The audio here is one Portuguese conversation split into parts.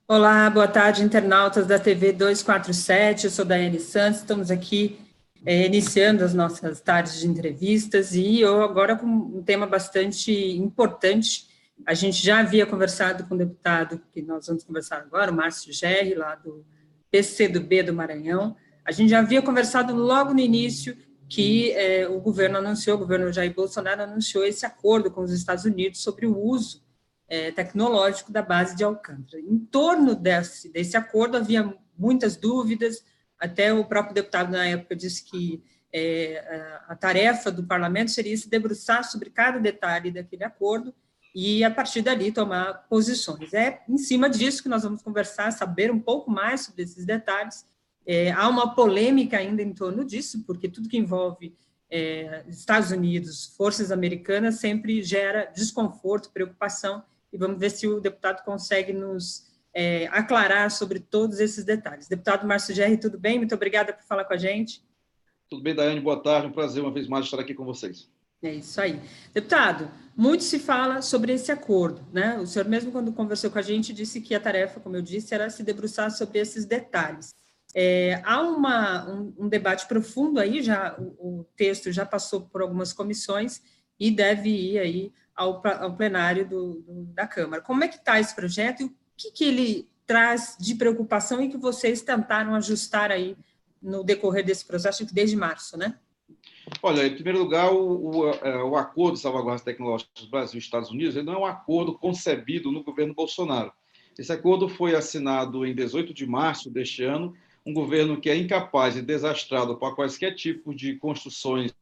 Olá, boa tarde, internautas da TV 247. Eu sou Daiane Santos, estamos aqui iniciando as nossas tardes de entrevistas e eu agora com um tema bastante importante. A gente já havia conversado com o deputado que nós vamos conversar agora, o Márcio Gerri, lá do PCdoB do Maranhão. A gente já havia conversado logo no início que o governo Jair Bolsonaro anunciou esse acordo com os Estados Unidos sobre o uso tecnológico da base de Alcântara. Em torno desse acordo havia muitas dúvidas, até o próprio deputado na época disse que a tarefa do parlamento seria se debruçar sobre cada detalhe daquele acordo e, a partir dali, tomar posições. É em cima disso que nós vamos conversar, saber um pouco mais sobre esses detalhes. Há uma polêmica ainda em torno disso, porque tudo que envolve Estados Unidos, forças americanas, sempre gera desconforto, preocupação, e vamos ver se o deputado consegue nos aclarar sobre todos esses detalhes. Deputado Márcio Gerri, tudo bem? Muito obrigada por falar com a gente. Tudo bem, Daiane? Boa tarde, um prazer uma vez mais estar aqui com vocês. É isso aí. Deputado, muito se fala sobre esse acordo, né? O senhor mesmo, quando conversou com a gente, disse que a tarefa, como eu disse, era se debruçar sobre esses detalhes. Há um debate profundo aí, já o texto já passou por algumas comissões e deve ir aí ao plenário da Câmara. Como é que está esse projeto e o que ele traz de preocupação e que vocês tentaram ajustar aí no decorrer desse processo, desde março, né? Olha, em primeiro lugar, o Acordo de Salvaguardas Tecnológicas Brasil e Estados Unidos ele não é um acordo concebido no governo Bolsonaro. Esse acordo foi assinado em 18 de março deste ano, um governo que é incapaz e desastrado para quaisquer tipo de construções.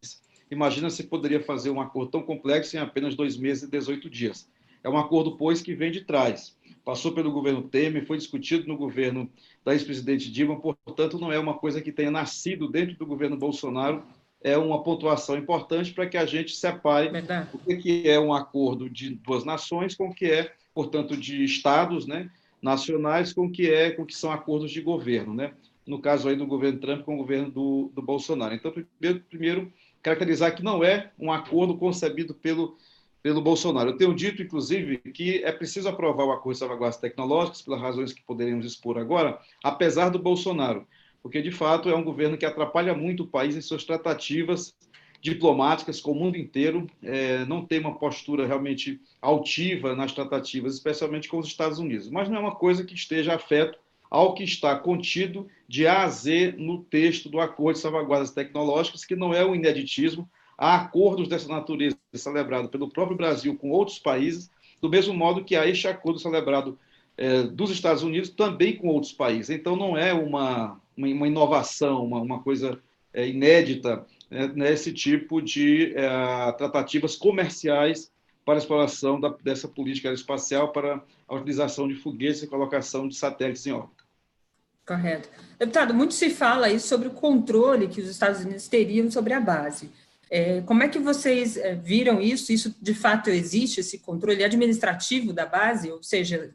Imagina se poderia fazer um acordo tão complexo em apenas 2 meses e 18 dias. É um acordo, pois, que vem de trás. Passou pelo governo Temer, foi discutido no governo da ex-presidente Dilma, portanto, não é uma coisa que tenha nascido dentro do governo Bolsonaro, é uma pontuação importante para que a gente separe Verdade. o que é um acordo de duas nações com o que é, portanto, de estados, né, nacionais, com o que são acordos de governo, né? No caso aí do governo Trump com o governo do Bolsonaro. Então, primeiro, caracterizar que não é um acordo concebido pelo Bolsonaro. Eu tenho dito, inclusive, que é preciso aprovar o acordo de salvaguardas tecnológicas, pelas razões que poderíamos expor agora, apesar do Bolsonaro, porque, de fato, é um governo que atrapalha muito o país em suas tratativas diplomáticas com o mundo inteiro, não tem uma postura realmente altiva nas tratativas, especialmente com os Estados Unidos. Mas não é uma coisa que esteja afeto ao que está contido de A a Z no texto do Acordo de Salvaguardas Tecnológicas, que não é um ineditismo. Há acordos dessa natureza celebrados pelo próprio Brasil com outros países, do mesmo modo que há este acordo celebrado dos Estados Unidos também com outros países. Então, não é uma inovação, uma coisa inédita, nesse tipo de tratativas comerciais para a exploração dessa política aeroespacial para a utilização de foguetes e colocação de satélites em órbita. Correto. Deputado, muito se fala aí sobre o controle que os Estados Unidos teriam sobre a base. Como é que vocês viram isso? Isso, de fato, existe, esse controle administrativo da base? Ou seja,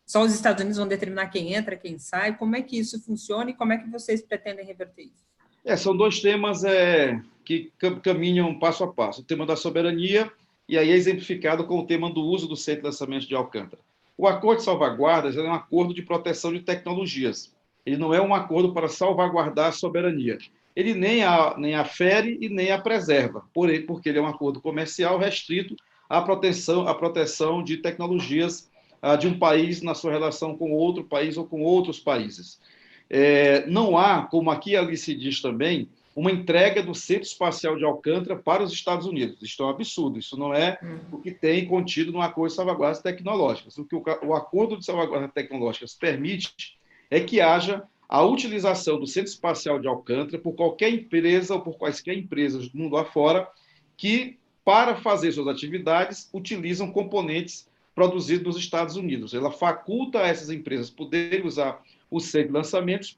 só os Estados Unidos vão determinar quem entra, quem sai? Como é que isso funciona e como é que vocês pretendem reverter isso? São dois temas que caminham passo a passo. O tema da soberania, e aí é exemplificado com o tema do uso do centro de lançamento de Alcântara. O acordo de salvaguardas é um acordo de proteção de tecnologias. Ele não é um acordo para salvaguardar a soberania. Ele nem afere e nem a preserva, porém, porque ele é um acordo comercial restrito à proteção de tecnologias de um país na sua relação com outro país ou com outros países. Não há, como aqui ali se diz também, uma entrega do Centro Espacial de Alcântara para os Estados Unidos. Isso é um absurdo, isso não é o que tem contido no Acordo de Salvaguardas Tecnológicas. O que o Acordo de Salvaguardas Tecnológicas permite é que haja a utilização do Centro Espacial de Alcântara por qualquer empresa ou por quaisquer empresas do mundo afora que, para fazer suas atividades, utilizam componentes produzidos nos Estados Unidos. Ela faculta a essas empresas poderem usar o centro de lançamentos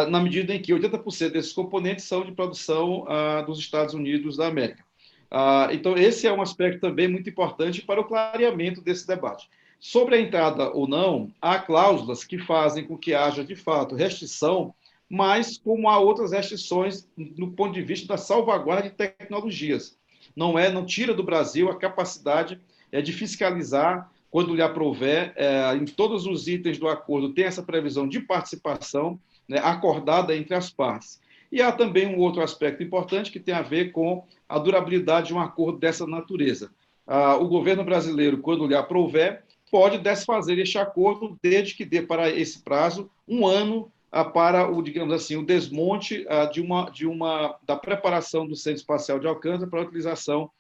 na medida em que 80% desses componentes são de produção dos Estados Unidos da América. Então, esse é um aspecto também muito importante para o clareamento desse debate. Sobre a entrada ou não, há cláusulas que fazem com que haja, de fato, restrição, mas como há outras restrições do ponto de vista da salvaguarda de tecnologias. Não tira do Brasil a capacidade de fiscalizar quando lhe aprouver, em todos os itens do acordo tem essa previsão de participação, né, acordada entre as partes. E há também um outro aspecto importante que tem a ver com a durabilidade de um acordo dessa natureza. O governo brasileiro, quando lhe aprouver, pode desfazer este acordo desde que dê para esse prazo um ano para o, digamos assim, o desmonte da preparação do Centro Espacial de Alcântara para utilização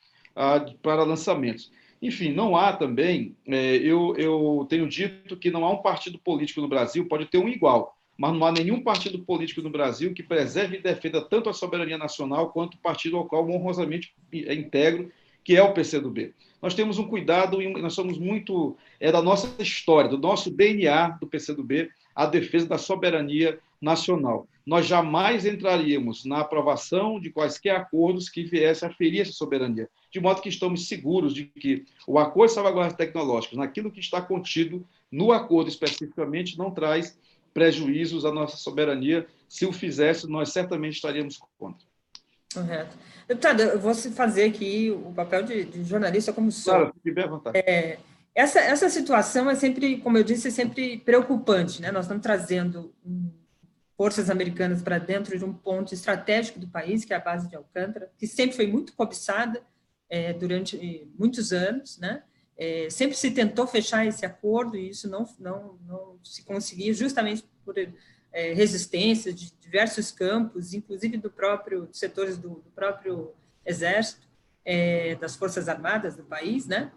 para lançamentos. Enfim, não há também, eu tenho dito que não há um partido político no Brasil, pode ter um igual, mas não há nenhum partido político no Brasil que preserve e defenda tanto a soberania nacional quanto o partido ao qual honrosamente integro, que é o PCdoB. Nós temos um cuidado e nós somos muito... É da nossa história, do nosso DNA do PCdoB, a defesa da soberania nacional. Nós jamais entraríamos na aprovação de quaisquer acordos que viessem a ferir essa soberania, de modo que estamos seguros de que o acordo de salvaguardas tecnológicas, naquilo que está contido no acordo especificamente, não traz prejuízos à nossa soberania. Se o fizesse, nós certamente estaríamos contra. Correto. Deputado, eu vou fazer aqui o papel de jornalista como sou. Claro, fique bem à vontade. Essa situação é sempre, como eu disse, é sempre preocupante, né? Nós estamos trazendo forças americanas para dentro de um ponto estratégico do país, que é a base de Alcântara, que sempre foi muito cobiçada durante muitos anos, né? Sempre se tentou fechar esse acordo e isso não se conseguia, justamente por resistência de diversos campos, inclusive dos setores do próprio Exército, das Forças Armadas do país, né?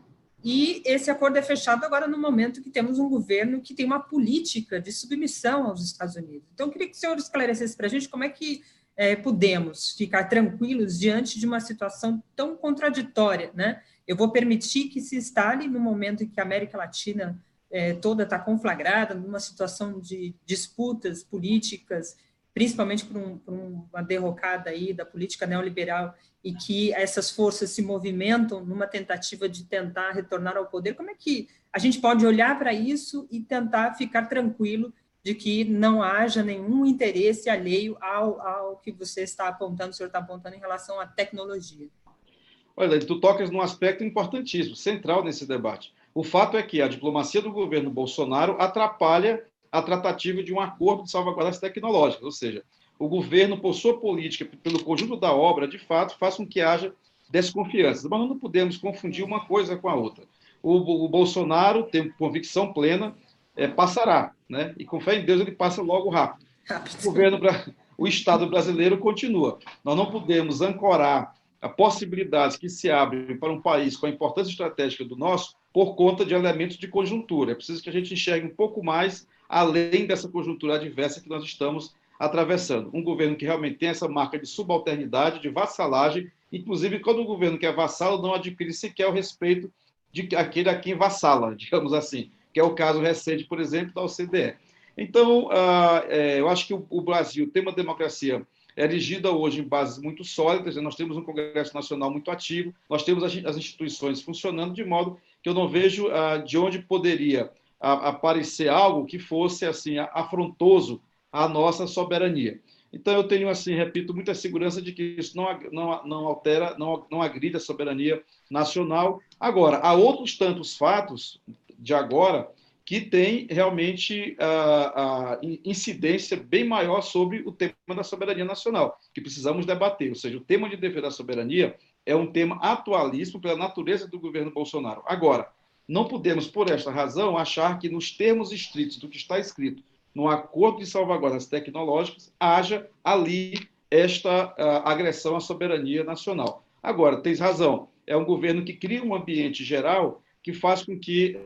E esse acordo é fechado agora no momento que temos um governo que tem uma política de submissão aos Estados Unidos. Então, eu queria que o senhor esclarecesse para a gente como é que podemos ficar tranquilos diante de uma situação tão contraditória, né? Eu vou permitir que se instale no momento em que a América Latina toda está conflagrada, numa situação de disputas políticas, principalmente por uma derrocada aí da política neoliberal, e que essas forças se movimentam numa tentativa de tentar retornar ao poder. Como é que a gente pode olhar para isso e tentar ficar tranquilo de que não haja nenhum interesse alheio ao que você está apontando, o senhor está apontando em relação à tecnologia? Olha, tu tocas num aspecto importantíssimo, central nesse debate. O fato é que a diplomacia do governo Bolsonaro atrapalha a tratativa de um acordo de salvaguardas tecnológicas, ou seja, o governo, por sua política, pelo conjunto da obra, de fato, faz com que haja desconfiança. Mas não podemos confundir uma coisa com a outra. O Bolsonaro tem convicção plena, passará, né? E com fé em Deus ele passa logo rápido. O Estado brasileiro continua. Nós não podemos ancorar a possibilidades que se abrem para um país com a importância estratégica do nosso por conta de elementos de conjuntura. É preciso que a gente enxergue um pouco mais além dessa conjuntura adversa que nós estamos atravessando. Um governo que realmente tem essa marca de subalternidade, de vassalagem, inclusive quando o governo que é vassalo não adquire sequer o respeito de aquele a quem vassala, digamos assim, que é o caso recente, por exemplo, da OCDE. Então, eu acho que o Brasil tem uma democracia erigida hoje em bases muito sólidas, nós temos um Congresso Nacional muito ativo, nós temos as instituições funcionando, de modo que eu não vejo de onde poderia aparecer algo que fosse assim afrontoso à nossa soberania. Então, eu tenho, assim, repito, muita segurança de que isso não altera, não agride a soberania nacional. Agora, há outros tantos fatos de agora que têm realmente a incidência bem maior sobre o tema da soberania nacional, que precisamos debater. Ou seja, o tema de defesa da soberania é um tema atualíssimo pela natureza do governo Bolsonaro. Agora, não podemos, por esta razão, achar que, nos termos estritos do que está escrito no acordo de salvaguardas tecnológicas, haja ali esta agressão à soberania nacional. Agora, tens razão, é um governo que cria um ambiente geral que faz com que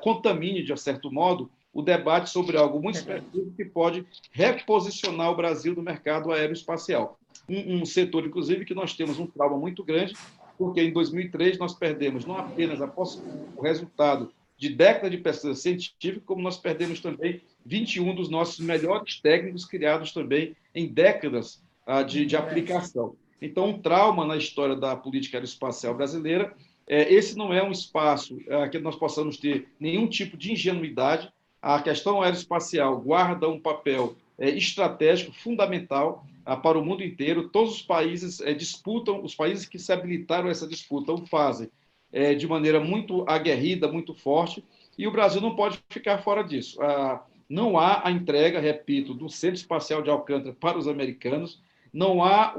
contamine, de certo modo, o debate sobre algo muito específico que pode reposicionar o Brasil no mercado aeroespacial. Um setor, inclusive, que nós temos um trauma muito grande, porque em 2003 nós perdemos não apenas o resultado de décadas de pesquisa científica, como nós perdemos também 21 dos nossos melhores técnicos criados também em décadas de aplicação. Então, um trauma na história da política aeroespacial brasileira. Esse não é um espaço que nós possamos ter nenhum tipo de ingenuidade. A questão aeroespacial guarda um papel estratégico fundamental para o mundo inteiro. Todos os países disputam, os países que se habilitaram a essa disputa o fazem de maneira muito aguerrida, muito forte, e o Brasil não pode ficar fora disso. Não há a entrega, repito, do Centro Espacial de Alcântara para os americanos, não é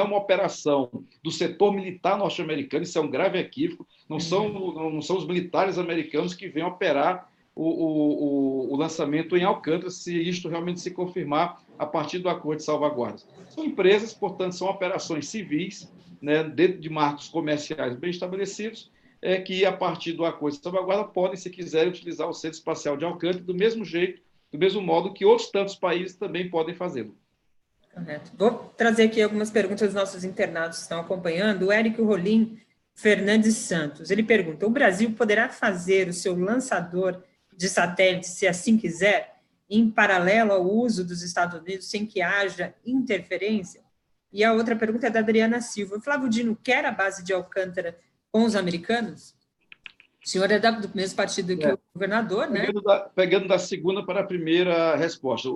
uma operação do setor militar norte-americano, isso é um grave equívoco, não são os militares americanos que vêm operar o lançamento em Alcântara, se isto realmente se confirmar a partir do acordo de salvaguardas. São empresas, portanto, são operações civis, né, dentro de marcos comerciais bem estabelecidos, que, a partir do acordo de salvaguarda, podem, se quiserem, utilizar o Centro Espacial de Alcântara do mesmo jeito, do mesmo modo que outros tantos países também podem fazê-lo. Correto. Vou trazer aqui algumas perguntas dos nossos internados que estão acompanhando. O Érico Rolim Fernandes Santos, ele pergunta: o Brasil poderá fazer o seu lançador de satélite, se assim quiser, em paralelo ao uso dos Estados Unidos, sem que haja interferência? E a outra pergunta é da Adriana Silva. O Flávio Dino quer a base de Alcântara com os americanos? O senhor é do mesmo partido que o governador, né? Pegando da segunda para a primeira resposta.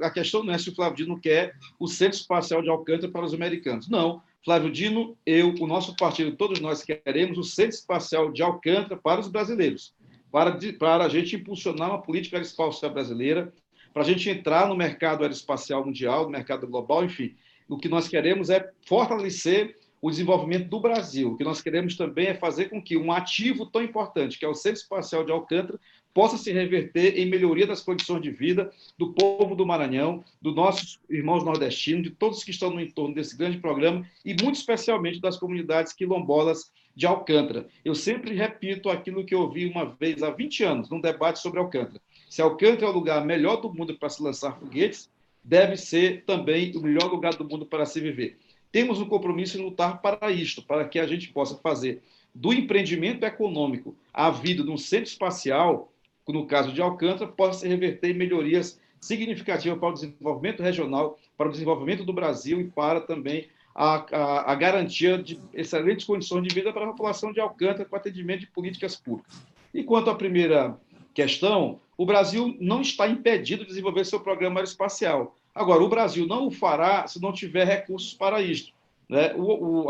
A questão não é se o Flávio Dino quer o Centro Espacial de Alcântara para os americanos. Não. Flávio Dino, o nosso partido, todos nós queremos o Centro Espacial de Alcântara para os brasileiros, para a gente impulsionar uma política aeroespacial brasileira, para a gente entrar no mercado aeroespacial mundial, no mercado global, enfim. O que nós queremos é fortalecer o desenvolvimento do Brasil. O que nós queremos também é fazer com que um ativo tão importante, que é o Centro Espacial de Alcântara, possa se reverter em melhoria das condições de vida do povo do Maranhão, dos nossos irmãos nordestinos, de todos que estão no entorno desse grande programa e, muito especialmente, das comunidades quilombolas de Alcântara. Eu sempre repito aquilo que eu ouvi uma vez há 20 anos, num debate sobre Alcântara. Se Alcântara é o lugar melhor do mundo para se lançar foguetes, deve ser também o melhor lugar do mundo para se viver. Temos um compromisso em lutar para isto, para que a gente possa fazer do empreendimento econômico a vida num centro espacial, no caso de Alcântara, possa se reverter em melhorias significativas para o desenvolvimento regional, para o desenvolvimento do Brasil e para também a garantia de excelentes condições de vida para a população de Alcântara com atendimento de políticas públicas. E quanto à primeira questão, o Brasil não está impedido de desenvolver seu programa aeroespacial. Agora, o Brasil não o fará se não tiver recursos para isto, né?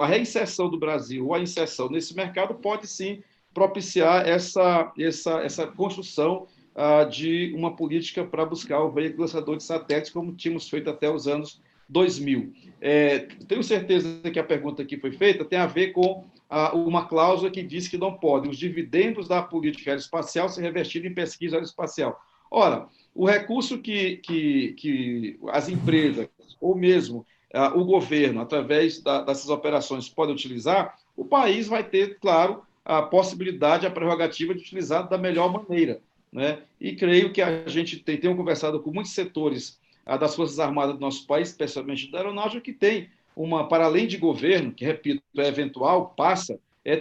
A reinserção do Brasil, ou a inserção nesse mercado, pode sim propiciar essa construção de uma política para buscar o veículo lançador de satélites, como tínhamos feito até os anos 2000. Tenho certeza que a pergunta que foi feita tem a ver com uma cláusula que diz que não pode os dividendos da política aeroespacial ser revertidos em pesquisa aeroespacial. Ora, o recurso que as empresas, ou mesmo o governo, através dessas operações, podem utilizar, o país vai ter, claro, a possibilidade, a prerrogativa de utilizar da melhor maneira, né? E creio que a gente tem conversado com muitos setores das Forças Armadas do nosso país, especialmente da aeronáutica, que tem para além de governo, que, repito, é eventual,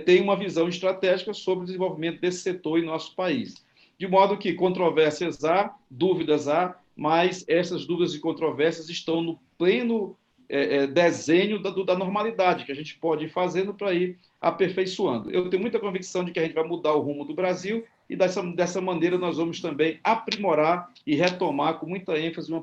tem uma visão estratégica sobre o desenvolvimento desse setor em nosso país. De modo que controvérsias há, dúvidas há, mas essas dúvidas e controvérsias estão no pleno desenho da normalidade que a gente pode ir fazendo para ir aperfeiçoando. Eu tenho muita convicção de que a gente vai mudar o rumo do Brasil e dessa maneira nós vamos também aprimorar e retomar com muita ênfase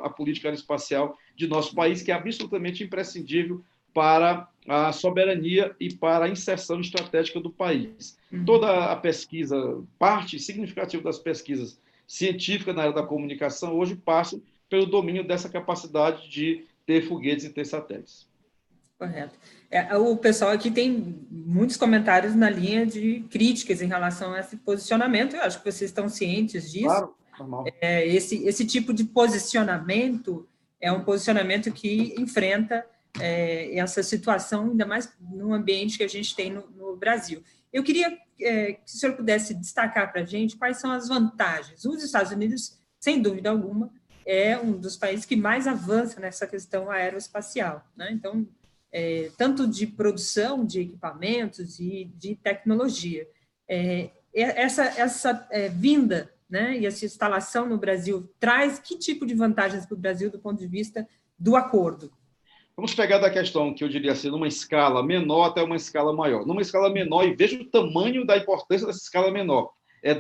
a política aeroespacial de nosso país, que é absolutamente imprescindível para a soberania e para a inserção estratégica do país. Toda a pesquisa, parte significativa das pesquisas científicas na área da comunicação hoje passam pelo domínio dessa capacidade de ter foguetes e ter satélites. Correto. O pessoal aqui tem muitos comentários na linha de críticas em relação a esse posicionamento. Eu acho que vocês estão cientes disso. Claro, normal. Esse tipo de posicionamento é um posicionamento que enfrenta essa situação, ainda mais no ambiente que a gente tem no Brasil. Eu queria que o senhor pudesse destacar para a gente quais são as vantagens. Os Estados Unidos, sem dúvida alguma, é um dos países que mais avança nessa questão aeroespacial, né? Então, tanto de produção de equipamentos e de tecnologia. Essa vinda, né, e essa instalação no Brasil traz que tipo de vantagens para o Brasil do ponto de vista do acordo? Vamos pegar da questão que eu diria assim, numa escala menor até uma escala maior. Numa escala menor, e veja o tamanho da importância dessa escala menor,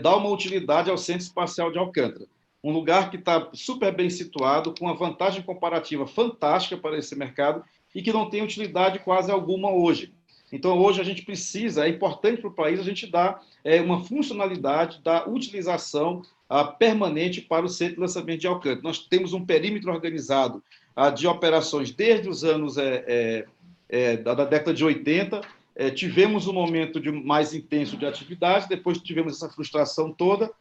dar uma utilidade ao Centro Espacial de Alcântara. Um lugar que está super bem situado, com uma vantagem comparativa fantástica para esse mercado e que não tem utilidade quase alguma hoje. Então, hoje a gente precisa, é importante para o país a gente dar uma funcionalidade da utilização permanente para o centro de lançamento de Alcântara. Nós temos um perímetro organizado de operações desde os anos da década de 80, tivemos um momento mais intenso de atividade, depois tivemos essa frustração toda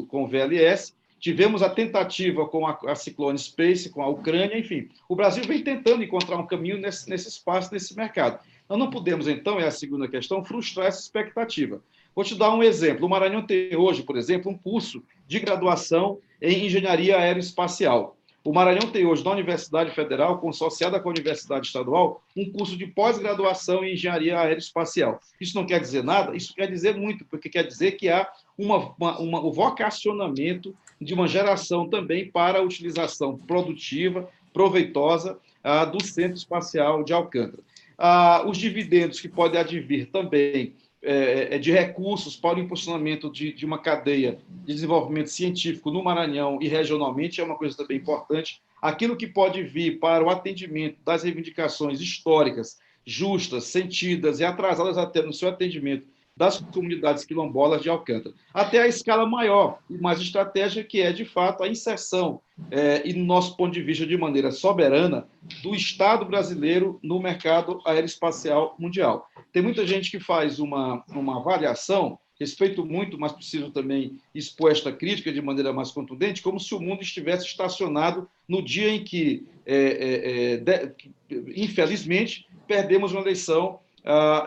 com o VLS, tivemos a tentativa com a Cyclone Space, com a Ucrânia, enfim. O Brasil vem tentando encontrar um caminho nesse espaço, nesse mercado. Nós não podemos, então, é a segunda questão, frustrar essa expectativa. Vou te dar um exemplo. O Maranhão tem hoje, por exemplo, um curso de graduação em engenharia aeroespacial. O Maranhão tem hoje, na Universidade Federal, consorciada com a Universidade Estadual, um curso de pós-graduação em engenharia aeroespacial. Isso não quer dizer nada? Isso quer dizer muito, porque quer dizer que há o vocacionamento de uma geração também para a utilização produtiva, proveitosa do Centro Espacial de Alcântara. Os dividendos que podem advir também de recursos para o impulsionamento de uma cadeia de desenvolvimento científico no Maranhão e regionalmente é uma coisa também importante. Aquilo que pode vir para o atendimento das reivindicações históricas, justas, sentidas e atrasadas até no seu atendimento das comunidades quilombolas de Alcântara, até a escala maior e mais estratégica, que é, de fato, a inserção, e no nosso ponto de vista, de maneira soberana, do Estado brasileiro no mercado aeroespacial mundial. Tem muita gente que faz uma avaliação, respeito muito, mas preciso também expor esta crítica de maneira mais contundente, como se o mundo estivesse estacionado no dia em que, infelizmente, perdemos uma eleição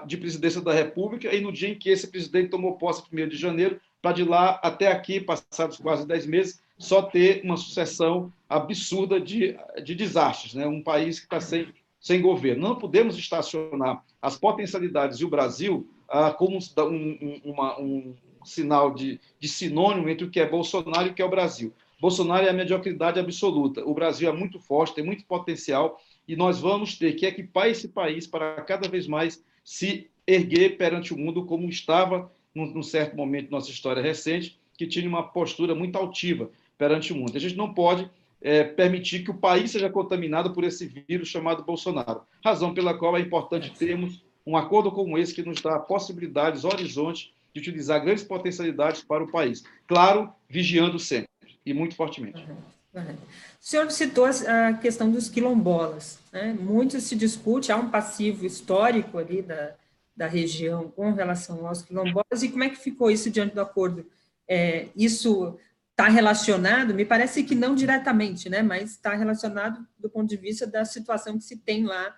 de presidência da República, e no dia em que esse presidente tomou posse, 1º de janeiro, para de lá até aqui, passados quase 10 meses, só ter uma sucessão absurda de desastres, né? Um país que está sem governo. Não podemos estacionar as potencialidades e o Brasil como um sinal de sinônimo entre o que é Bolsonaro e o que é o Brasil. Bolsonaro é a mediocridade absoluta. O Brasil é muito forte, tem muito potencial, e nós vamos ter que equipar esse país para cada vez mais se erguer perante o mundo como estava num certo momento da nossa história recente, que tinha uma postura muito altiva perante o mundo. A gente não pode permitir que o país seja contaminado por esse vírus chamado Bolsonaro, razão pela qual é importante termos um acordo como esse que nos dá possibilidades, horizonte de utilizar grandes potencialidades para o país. Claro, vigiando sempre e muito fortemente. O senhor citou a questão dos quilombolas, né? Muito se discute, há um passivo histórico ali da região com relação aos quilombolas, e como é que ficou isso diante do acordo? Isso está relacionado, me parece que não diretamente, né? Mas está relacionado do ponto de vista da situação que se tem lá,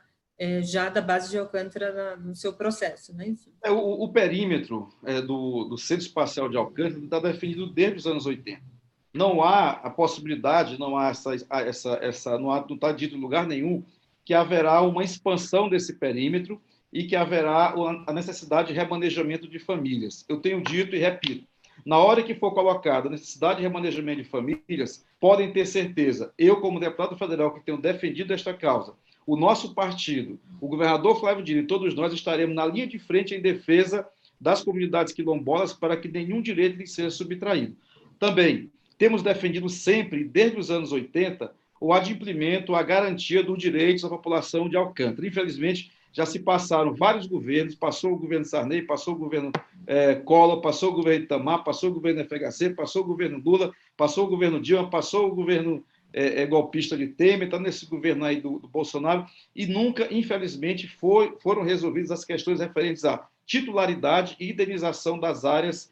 já da base de Alcântara no seu processo, né? Enfim. O perímetro do Centro Espacial de Alcântara está definido desde os anos 80. Não há a possibilidade, não está dito em lugar nenhum que haverá uma expansão desse perímetro e que haverá a necessidade de remanejamento de famílias. Eu tenho dito e repito, na hora que for colocada a necessidade de remanejamento de famílias, podem ter certeza, eu como deputado federal que tenho defendido esta causa, o nosso partido, o governador Flávio Dino e todos nós estaremos na linha de frente em defesa das comunidades quilombolas para que nenhum direito lhes seja subtraído. Também temos defendido sempre, desde os anos 80, o adimplemento, a garantia dos direitos da população de Alcântara. Infelizmente, já se passaram vários governos, passou o governo Sarney, passou o governo Collor, passou o governo Itamar, passou o governo FHC, passou o governo Lula, passou o governo Dilma, passou o governo golpista de Temer, está nesse governo aí do Bolsonaro, e nunca, infelizmente, foram resolvidas as questões referentes à titularidade e indenização das áreas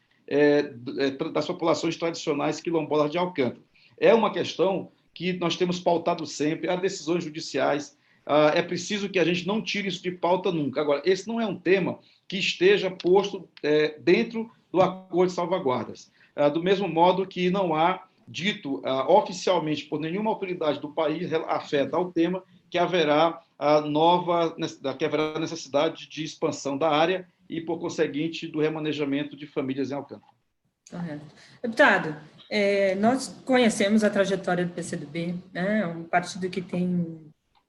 das populações tradicionais quilombolas de Alcântara. É uma questão que nós temos pautado sempre, há decisões judiciais, é preciso que a gente não tire isso de pauta nunca. Agora, esse não é um tema que esteja posto dentro do acordo de salvaguardas. Do mesmo modo que não há dito oficialmente por nenhuma autoridade do país afeta ao tema que haverá necessidade de expansão da área e, por conseguinte, do remanejamento de famílias em Alcântara. Correto. Deputado, nós conhecemos a trajetória do PCdoB, né? Um partido que tem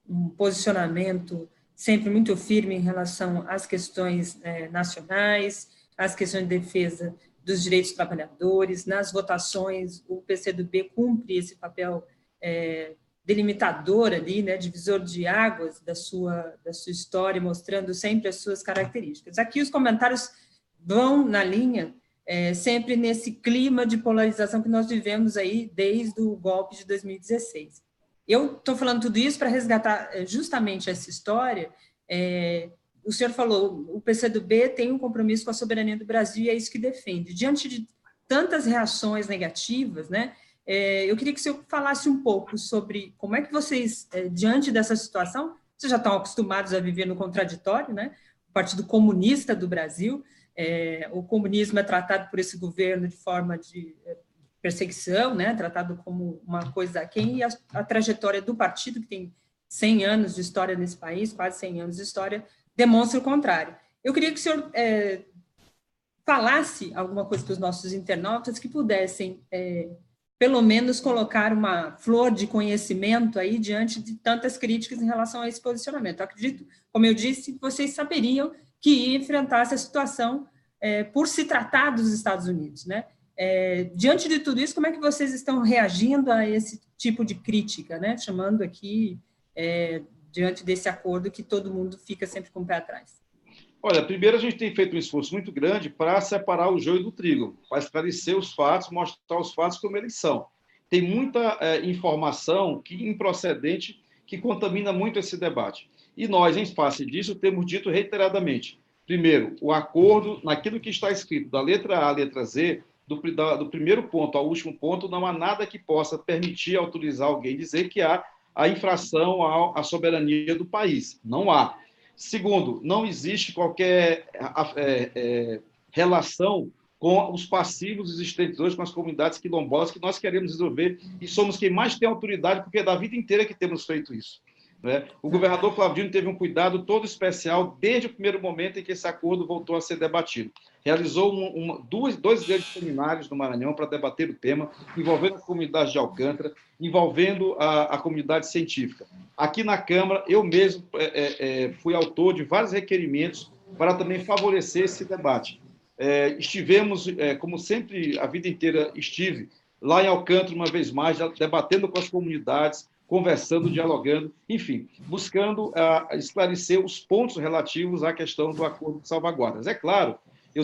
um posicionamento sempre muito firme em relação às questões nacionais, às questões de defesa dos direitos dos trabalhadores. Nas votações, o PCdoB cumpre esse papel delimitador ali, né, divisor de águas da sua história, mostrando sempre as suas características. Aqui os comentários vão na linha, sempre nesse clima de polarização que nós vivemos aí desde o golpe de 2016. Eu estou falando tudo isso para resgatar justamente essa história. O senhor falou, o PCdoB tem um compromisso com a soberania do Brasil e é isso que defende. Diante de tantas reações negativas, né, eu queria que o senhor falasse um pouco sobre como é que vocês, diante dessa situação, vocês já estão acostumados a viver no contraditório, né? O Partido Comunista do Brasil, o comunismo é tratado por esse governo de forma de perseguição, né? Tratado como uma coisa aquém, e a trajetória do partido, que tem 100 anos de história nesse país, quase 100 anos de história, demonstra o contrário. Eu queria que o senhor falasse alguma coisa para os nossos internautas que pudessem, pelo menos, colocar uma flor de conhecimento aí diante de tantas críticas em relação a esse posicionamento. Eu acredito, como eu disse, que vocês saberiam que ia enfrentar essa situação por se tratar dos Estados Unidos, né? Diante de tudo isso, como é que vocês estão reagindo a esse tipo de crítica, né? Chamando aqui, diante desse acordo, que todo mundo fica sempre com o pé atrás. Olha, primeiro a gente tem feito um esforço muito grande para separar o joio do trigo, para esclarecer os fatos, mostrar os fatos como eles são. Tem muita informação improcedente que contamina muito esse debate. E nós, em face disso, temos dito reiteradamente, primeiro, o acordo, naquilo que está escrito, da letra A à letra Z, do primeiro ponto ao último ponto, não há nada que possa permitir, autorizar alguém dizer que há a infração à soberania do país. Não há. Segundo, não existe qualquer relação com os passivos existentes hoje, com as comunidades quilombolas que nós queremos resolver e somos quem mais tem autoridade, porque é da vida inteira que temos feito isso. Né? O governador Flávio Dino teve um cuidado todo especial desde o primeiro momento em que esse acordo voltou a ser debatido. Realizou dois grandes seminários no Maranhão para debater o tema, envolvendo a comunidade de Alcântara, envolvendo a comunidade científica. Aqui na Câmara, eu mesmo fui autor de vários requerimentos para também favorecer esse debate. Estivemos, como sempre a vida inteira estive, lá em Alcântara, uma vez mais, debatendo com as comunidades, conversando, dialogando, enfim, buscando esclarecer os pontos relativos à questão do acordo de salvaguardas. É claro, eu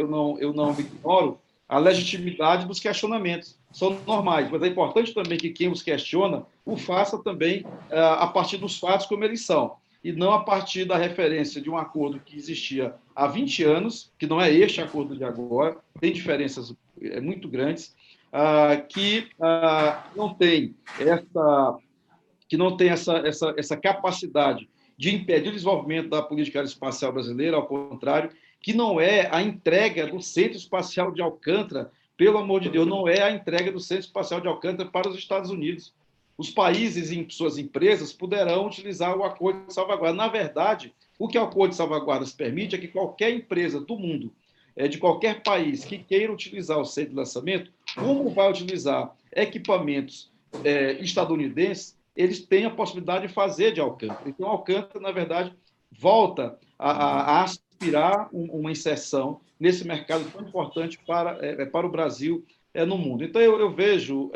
não ignoro a legitimidade dos questionamentos, são normais, mas é importante também que quem os questiona o faça também a partir dos fatos como eles são, e não a partir da referência de um acordo que existia há 20 anos, que não é este acordo de agora, tem diferenças muito grandes, que não tem essa capacidade de impedir o desenvolvimento da política aeroespacial brasileira, ao contrário, que não é a entrega do Centro Espacial de Alcântara, pelo amor de Deus, não é a entrega do Centro Espacial de Alcântara para os Estados Unidos. Os países e suas empresas poderão utilizar o acordo de salvaguarda. Na verdade, o que o acordo de salvaguardas permite é que qualquer empresa do mundo, de qualquer país que queira utilizar o centro de lançamento, como vai utilizar equipamentos estadunidenses, eles têm a possibilidade de fazer de Alcântara. Então, Alcântara, na verdade, volta a aspirar uma inserção nesse mercado tão importante para o Brasil no mundo. Então, eu vejo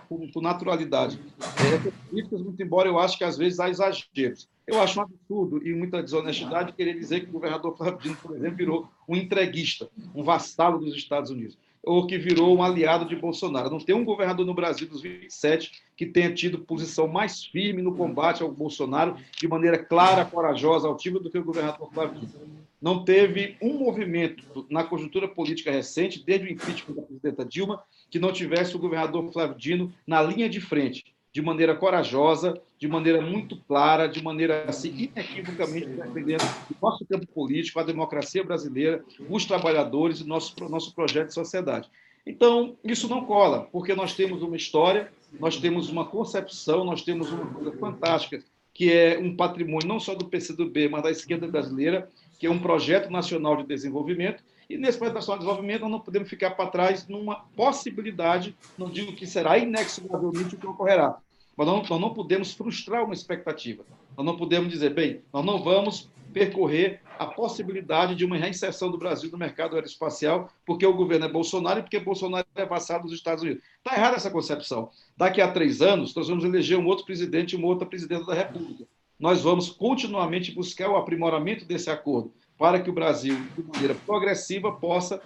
com naturalidade essas críticas, muito embora eu acho que, às vezes, há exageros. Eu acho um absurdo e muita desonestidade querer dizer que o governador Flávio Dino, por exemplo, virou um entreguista, um vassalo dos Estados Unidos, ou que virou um aliado de Bolsonaro. Não tem um governador no Brasil dos 27 que tenha tido posição mais firme no combate ao Bolsonaro, de maneira clara, corajosa, altiva, do que o governador Flávio Dino. Não teve um movimento na conjuntura política recente, desde o impeachment da presidenta Dilma, que não tivesse o governador Flávio Dino na linha de frente, de maneira corajosa, de maneira muito clara, de maneira assim, inequivocamente defendendo o nosso campo político, a democracia brasileira, os trabalhadores e o nosso projeto de sociedade. Então, isso não cola, porque nós temos uma história, nós temos uma concepção, nós temos uma coisa fantástica, que é um patrimônio não só do PCdoB, mas da esquerda brasileira, que é um projeto nacional de desenvolvimento, e nesse projeto nacional de desenvolvimento nós não podemos ficar para trás numa possibilidade, não digo que será inexoravelmente o que ocorrerá, mas nós não podemos frustrar uma expectativa. Nós não podemos dizer, bem, nós não vamos percorrer a possibilidade de uma reinserção do Brasil no mercado aeroespacial, porque o governo é Bolsonaro e porque Bolsonaro é vassalo dos Estados Unidos. Está errada essa concepção. Daqui a 3 anos, nós vamos eleger um outro presidente e uma outra presidenta da República. Nós vamos continuamente buscar o aprimoramento desse acordo, para que o Brasil, de maneira progressiva, possa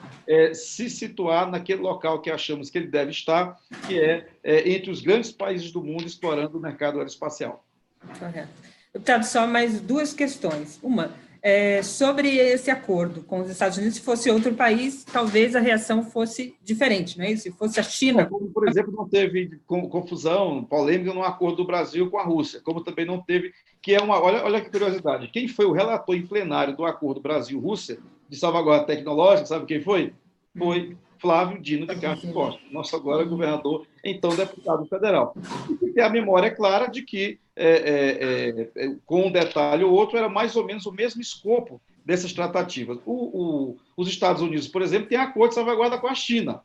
se situar naquele local que achamos que ele deve estar, que é entre os grandes países do mundo explorando o mercado aeroespacial. Correto. Deputado, só mais 2 questões. Uma, sobre esse acordo com os Estados Unidos, se fosse outro país, talvez a reação fosse diferente, não é isso? Se fosse a China... Como, por exemplo, não teve confusão, polêmica no acordo do Brasil com a Rússia, como também não teve, que é uma... Olha que curiosidade, quem foi o relator em plenário do acordo Brasil-Rússia, de salvaguarda tecnológica, sabe quem foi? Foi Flávio Dino de Castro Costa, nosso agora governador, então deputado federal. E tem a memória clara de que, com um detalhe ou outro, era mais ou menos o mesmo escopo dessas tratativas. Os Estados Unidos, por exemplo, têm acordo de salvaguarda com a China.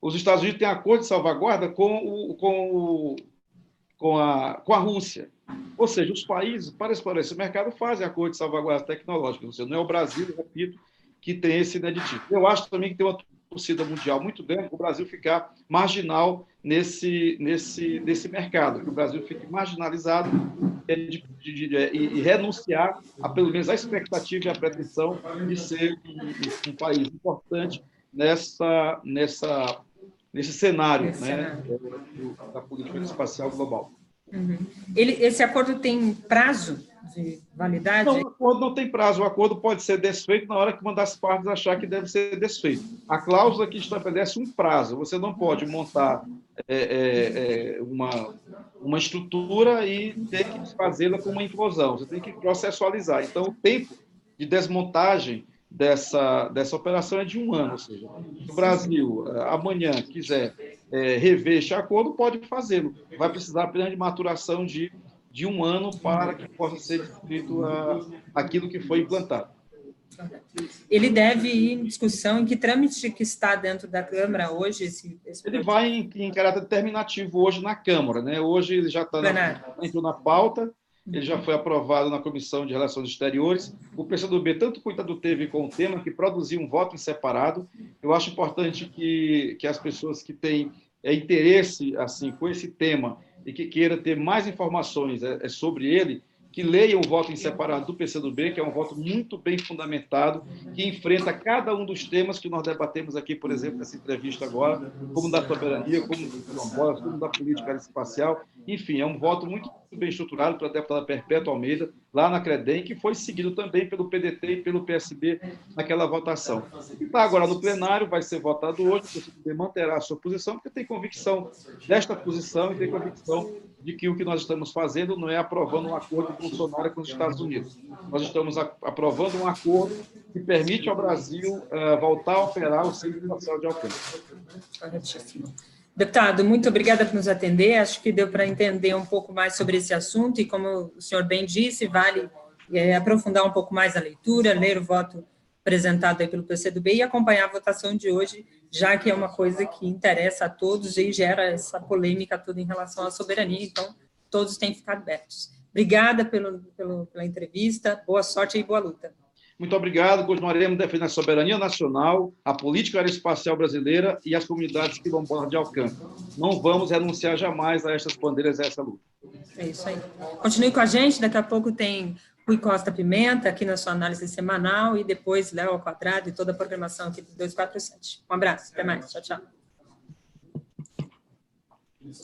Os Estados Unidos têm acordo de salvaguarda com a Rússia. Ou seja, os países, para explorar esse mercado, fazem acordo de salvaguarda tecnológica. Ou seja, não é o Brasil, repito, que tem esse ineditivo. Eu acho também que tem uma torcida mundial muito grande para o Brasil ficar marginal nesse mercado, que o Brasil fique marginalizado e renunciar a, pelo menos, a expectativa e a pretensão de ser um país importante nesse cenário, né, da política espacial global. Uhum. Esse acordo tem prazo de validade? Não, o acordo não tem prazo. O acordo pode ser desfeito na hora que uma das partes achar que deve ser desfeito. A cláusula que estabelece um prazo. Você não pode montar uma estrutura e ter que desfazê-la com uma implosão. Você tem que processualizar. Então, o tempo de desmontagem dessa operação é de 1 ano. Ou seja, se o Brasil amanhã quiser rever este acordo, pode fazê-lo. Vai precisar apenas de maturação de 1 ano para que possa ser descrito aquilo que foi implantado. Ele deve ir em discussão em que trâmite que está dentro da Câmara hoje? Ele vai em caráter determinativo hoje na Câmara, né? Hoje ele já entrou na pauta, ele já foi aprovado na Comissão de Relações Exteriores. O PCdoB tanto cuidado teve com o tema que produziu um voto em separado. Eu acho importante que as pessoas que têm interesse assim com esse tema e que queira ter mais informações sobre ele, que leiam o voto em separado do PCdoB, que é um voto muito bem fundamentado, que enfrenta cada um dos temas que nós debatemos aqui, por exemplo, nessa entrevista agora, como da soberania, como da política aeroespacial. Enfim, é um voto muito bem estruturado pela deputada Perpétua Almeida, lá na CREDEM, que foi seguido também pelo PDT e pelo PSB naquela votação. E está agora no plenário, vai ser votado hoje, o PCdoB manterá a sua posição, porque tem convicção desta posição e tem convicção de que o que nós estamos fazendo não é aprovando um acordo de Bolsonaro com os Estados Unidos. Nós estamos aprovando um acordo que permite ao Brasil voltar a operar o Centro Espacial de Alcântara. Corretíssimo. Deputado, muito obrigada por nos atender. Acho que deu para entender um pouco mais sobre esse assunto e, como o senhor bem disse, vale aprofundar um pouco mais a leitura, ler o voto apresentado aí pelo PCdoB e acompanhar a votação de hoje, já que é uma coisa que interessa a todos e gera essa polêmica toda em relação à soberania, então todos têm que ficar abertos. Obrigada pela entrevista, boa sorte e boa luta. Muito obrigado, continuaremos defendendo a soberania nacional, a política aeroespacial brasileira e as comunidades quilombolas de Alcântara. Não vamos renunciar jamais a estas bandeiras, a essa luta. É isso aí. Continue com a gente, daqui a pouco tem Rui Costa Pimenta, aqui na sua análise semanal, e depois Léo ao Quadrado e toda a programação aqui do 247. Um abraço, até mais, tchau, tchau.